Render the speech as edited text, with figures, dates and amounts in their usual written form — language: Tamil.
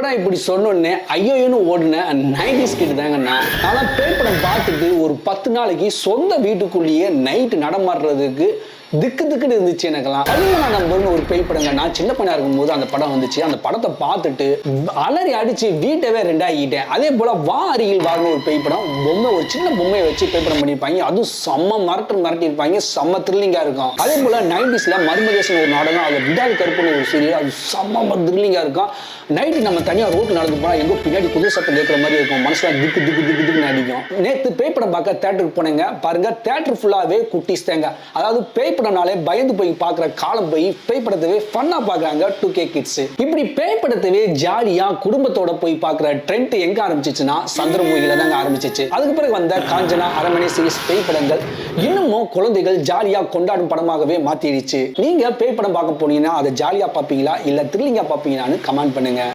படம் இப்படி சொன்னோன்னே ஐயோன்னு ஓடுன 90s கிட்ட தாங்க நான் பேய் படம் பார்த்துட்டு ஒரு 10 நாளைக்கு சொந்த வீட்டுக்குள்ளேயே நைட்டு நடமாடுறதுக்கு திக்கு திக்குன்னு இருந்துச்சு எனக்கெல்லாம். பதிமூணாம் நம்பர்னு ஒரு பேய் படங்க. நான் சின்ன பையனா இருக்கும்போது அந்த படம் வந்துச்சு. அந்த படத்தை பார்த்துட்டு அலறி அடிச்சு வீட்டவே ரெண்டாகிட்டேன். அதே போல வா அருகில் வாங்க ஒரு பேய் படம். ஒரு சின்ன பொம்மையை வச்சு பேய் படம் பண்ணியிருப்பாங்க. அதுவும் செம்ம மிரட்டி இருப்பாங்க. செம்ம த்ரில்லிங்கா இருக்கும். அதே போல 90ஸ்ல மர்மதேசன் ஒரு நாடகம், அது விடால் கருப்புன்னு ஒரு சீரியல், அது செம்ம த்ரில்லிங்கா இருக்கும். நைட்டு நம்ம தனியாக ரோட்டு நடந்து போனால் எங்கோ பின்னாடி புது சத்தம் கேட்குற மாதிரி இருக்கும். மனசுல திக்கு திக்கு திக்கு திக்குன்னு அடிக்கும். நேற்று பேய் படம் பார்க்க தேட்டருக்கு போனேங்க. பாருங்க, தேட்டர் ஃபுல்லாவே குட்டிஸ் தேங்க. அதாவது பேய் படம்னாலே பயந்து போய் பார்க்குற காலம் போய் பேய் படத்தவே ஃபன்னா பார்க்குறாங்க 2K கிட்ஸ். இப்படி பேய் படத்தவே ஜாலியா குடும்பத்தோட போய் பார்க்குற ட்ரெண்ட் எங்க ஆரம்பிச்சிச்சுன்னா சந்திரமுகில தாங்க ஆரம்பிச்சிச்சு. அதுக்கு பிறகு வந்த காஞ்சனா, அரண்மனை சீரிஸ் பேய் படங்கள் இன்னமும் குழந்தைகள் ஜாலியா கொண்டாடும் படமாகவே மாத்திடுச்சு. நீங்க பேய் படம் பார்க்க போனீங்கன்னா அதை ஜாலியா பார்ப்பீங்களா இல்ல த்ரில்லிங்கா பார்ப்பீங்களான்னு கமெண்ட் பண்ணுங்க.